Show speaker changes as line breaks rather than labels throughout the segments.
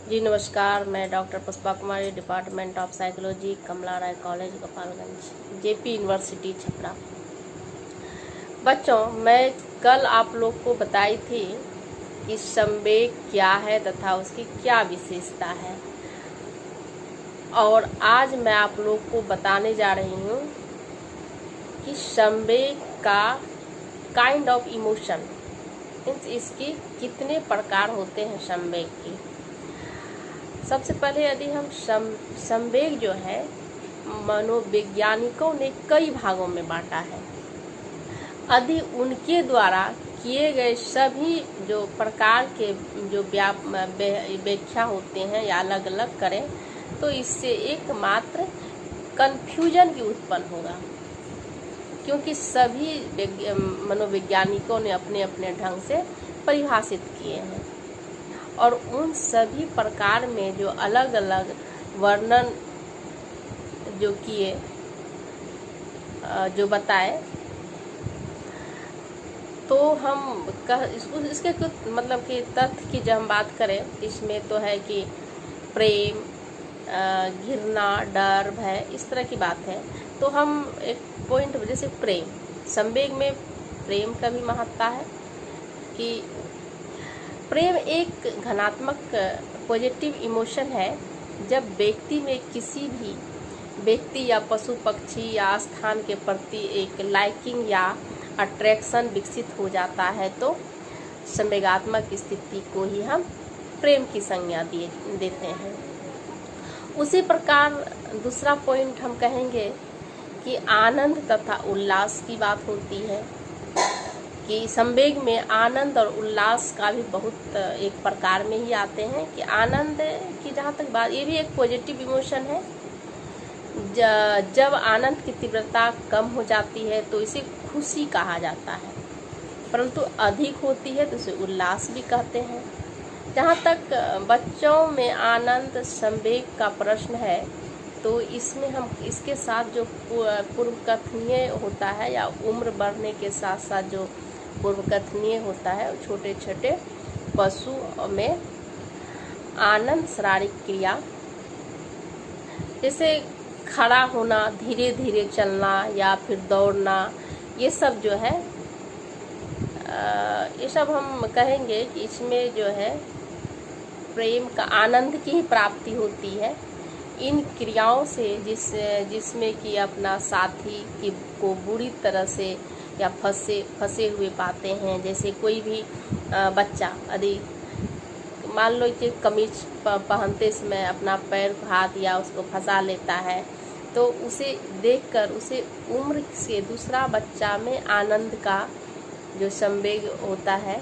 जी नमस्कार, मैं doctor Pushpa Kumari, department of psychology, Kamala Rai college, Gopalganj, JP university, Chhapra. बच्चों, मैं कल आप लोग को बताई थी कि संवेग क्या है तथा उसकी क्या विशेषता है, और आज मैं आप लोग को बताने जा रही हूँ कि संवेग का काइंड ऑफ इमोशन, इसकी कितने प्रकार होते हैं संवेग की। सबसे पहले यदि हम संवेग जो है, मनोवैज्ञानिकों ने कई भागों में बांटा है। यदि उनके द्वारा किए गए सभी जो प्रकार के जो व्याख्या होते हैं या अलग अलग करें तो इससे एकमात्र कन्फ्यूजन की उत्पन्न होगा, क्योंकि सभी मनोवैज्ञानिकों ने अपने अपने ढंग से परिभाषित किए हैं और उन सभी प्रकार में जो अलग अलग वर्णन जो किए, जो बताए, तो हम इसके कुछ मतलब कि तथ्य की जब हम बात करें, इसमें तो है कि प्रेम, घृणा, डर, भय, इस तरह की बात है। तो हम एक पॉइंट, जैसे प्रेम, संवेग में प्रेम का भी महत्ता है कि प्रेम एक घनात्मक पॉजिटिव इमोशन है। जब व्यक्ति में किसी भी व्यक्ति या पशु पक्षी या स्थान के प्रति एक लाइकिंग या अट्रैक्शन विकसित हो जाता है तो संवेगात्मक स्थिति को ही हम प्रेम की संज्ञा देते हैं। उसी प्रकार दूसरा पॉइंट हम कहेंगे कि आनंद तथा उल्लास की बात होती है कि संवेग में आनंद और उल्लास का भी बहुत एक प्रकार में ही आते हैं। कि आनंद की जहाँ तक बात, ये भी एक पॉजिटिव इमोशन है। जब आनंद की तीव्रता कम हो जाती है तो इसे खुशी कहा जाता है, परंतु अधिक होती है तो इसे उल्लास भी कहते हैं। जहाँ तक बच्चों में आनंद संवेग का प्रश्न है तो इसमें हम इसके साथ जो पूर्वकथनीय होता है या उम्र बढ़ने के साथ साथ जो पूर्वकथनीय होता है, छोटे छोटे पशु में आनंद शारीरिक क्रिया, जैसे खड़ा होना, धीरे धीरे चलना या फिर दौड़ना, ये सब जो है ये सब हम कहेंगे कि इसमें जो है प्रेम का आनंद की ही प्राप्ति होती है। इन क्रियाओं से जिसमें कि अपना साथी को बुरी तरह से या फंसे हुए पाते हैं। जैसे कोई भी बच्चा यदि मान लो कि कमीज पहनते समय अपना पैर, हाथ या उसको फंसा लेता है तो उसे देखकर उसे उम्र से दूसरा बच्चा में आनंद का जो संवेग होता है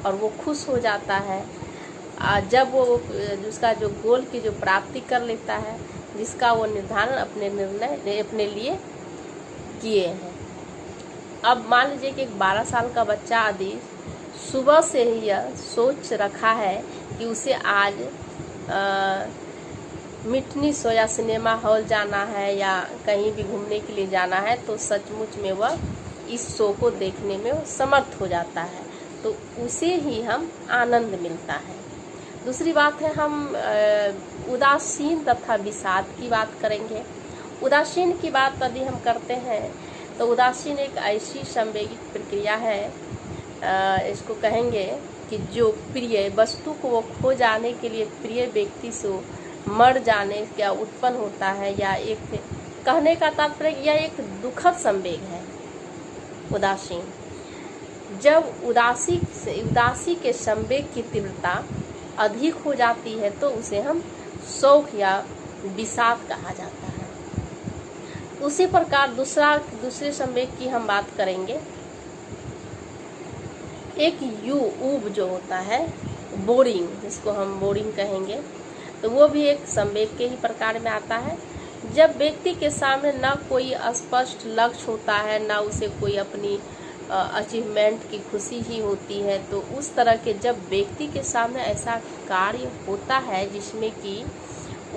और वो खुश हो जाता है जब वो उसका जो गोल की जो प्राप्ति कर लेता है, जिसका वो निर्धारण अपने लिए किए हैं। अब मान लीजिए कि एक 12 साल का बच्चा यदि सुबह से ही यह सोच रखा है कि उसे आज मिठनी सोया सिनेमा हॉल जाना है या कहीं भी घूमने के लिए जाना है, तो सचमुच में वह इस शो को देखने में वो समर्थ हो जाता है, तो उसे ही हम आनंद मिलता है। दूसरी बात है, हम उदासीन तथा विषाद की बात करेंगे। उदासीन की बात यदि हम करते हैं तो उदासीन एक ऐसी संवेगिक प्रक्रिया है, इसको कहेंगे कि जो प्रिय वस्तु को वो खो जाने के लिए प्रिय व्यक्ति से मर जाने का उत्पन्न होता है, या एक कहने का तात्पर्य यह एक दुखद संवेग है उदासीन। जब उदासी के संवेग की तीव्रता अधिक हो जाती है तो उसे हम शोक या विषाद कहा जाता है। उसी प्रकार दूसरे संवेग की हम बात करेंगे। एक ऊब जो होता है, बोरिंग, जिसको हम बोरिंग कहेंगे, तो वो भी एक संवेग के ही प्रकार में आता है। जब व्यक्ति के सामने ना कोई स्पष्ट लक्ष्य होता है, ना उसे कोई अपनी अचीवमेंट की खुशी ही होती है, तो उस तरह के जब व्यक्ति के सामने ऐसा कार्य होता है जिसमें कि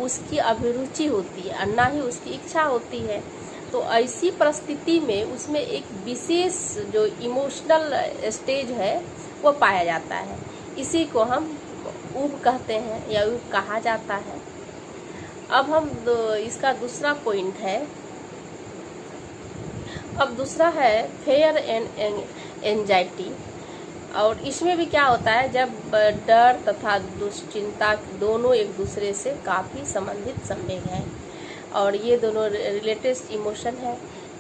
उसकी अभिरुचि होती है और ना ही उसकी इच्छा होती है, तो ऐसी परिस्थिति में उसमें एक विशेष जो इमोशनल स्टेज है वो पाया जाता है। इसी को हम ऊब कहते हैं या ऊब कहा जाता है। अब हम इसका दूसरा पॉइंट है, अब दूसरा है फेयर एंड एंजाइटी। और इसमें भी क्या होता है, जब डर तथा दुश्चिंता दोनों एक दूसरे से काफ़ी संबंधित संवेग हैं और ये दोनों रिलेटेड इमोशन है।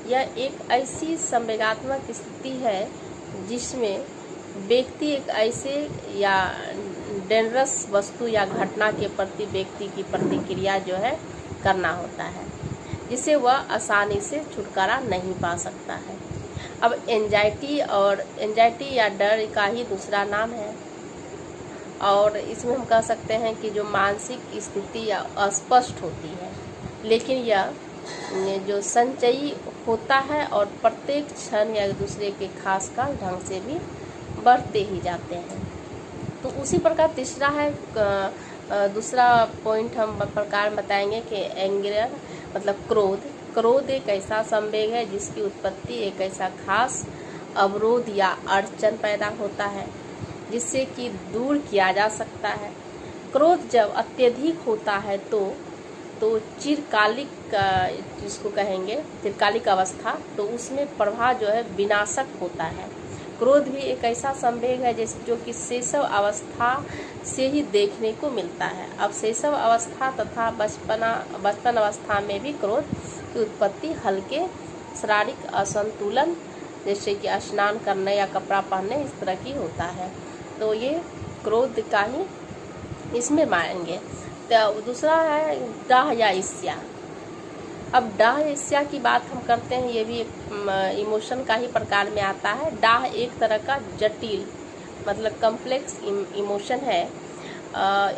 यह एक ऐसी संवेगात्मक स्थिति है जिसमें व्यक्ति एक ऐसे या डेंजरस वस्तु या घटना के प्रति व्यक्ति की प्रतिक्रिया जो है करना होता है, जिसे वह आसानी से छुटकारा नहीं पा सकता है। अब एंजाइटी या डर का ही दूसरा नाम है और इसमें हम कह सकते हैं कि जो मानसिक स्थिति या अस्पष्ट होती है, लेकिन यह जो संचयी होता है और प्रत्येक क्षण या दूसरे के खास का ढंग से भी बढ़ते ही जाते हैं। तो उसी प्रकार तीसरा है, दूसरा पॉइंट हम प्रकार बताएंगे कि एंगर मतलब क्रोध। क्रोध एक ऐसा संवेग है जिसकी उत्पत्ति एक ऐसा खास अवरोध या अड़चन पैदा होता है जिससे कि दूर किया जा सकता है। क्रोध जब अत्यधिक होता है तो चिरकालिक, जिसको कहेंगे चिरकालिक अवस्था, तो उसमें प्रभाव जो है विनाशक होता है। क्रोध भी एक ऐसा संवेग है जो कि शैशव अवस्था से ही देखने को मिलता है। अब शैशव अवस्था तथा बचपन अवस्था में भी क्रोध की उत्पत्ति हल्के शारीरिक असंतुलन जैसे कि स्नान करने या कपड़ा पहनने इस तरह की होता है। तो ये क्रोध का ही इसमें मानेंगे। तो दूसरा है डाह या ईर्ष्या। अब डाह ईर्ष्या की बात हम करते हैं, ये भी इमोशन का ही प्रकार में आता है। डाह एक तरह का जटिल मतलब कॉम्प्लेक्स इमोशन है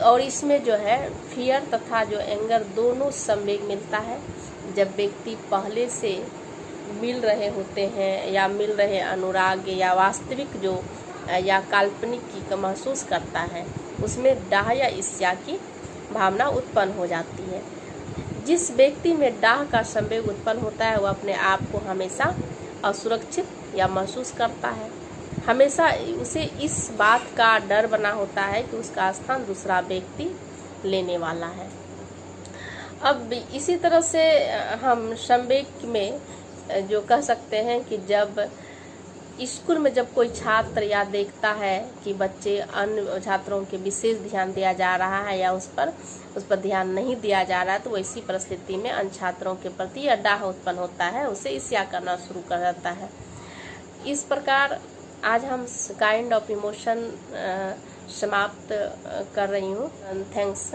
और इसमें जो है फियर तथा जो एंगर दोनों संवेग मिलता है। जब व्यक्ति पहले से मिल रहे होते हैं या मिल रहे अनुराग या वास्तविक जो या काल्पनिक की महसूस करता है, उसमें डाह या ईर्ष्या की भावना उत्पन्न हो जाती है। जिस व्यक्ति में डाह का संवेग उत्पन्न होता है वह अपने आप को हमेशा असुरक्षित या महसूस करता है। हमेशा उसे इस बात का डर बना होता है कि उसका स्थान दूसरा व्यक्ति लेने वाला है। अब इसी तरह से हम संवेग में जो कह सकते हैं कि जब स्कूल में जब कोई छात्र या देखता है कि बच्चे अन्य छात्रों के विशेष ध्यान दिया जा रहा है या उस पर ध्यान नहीं दिया जा रहा है, तो वैसी परिस्थिति में अन्य छात्रों के प्रति यह डाह उत्पन्न होता है, उसे ईर्ष्या करना शुरू कर देता है। इस प्रकार आज हम काइंड ऑफ इमोशन समाप्त कर रही हूँ। थैंक्स।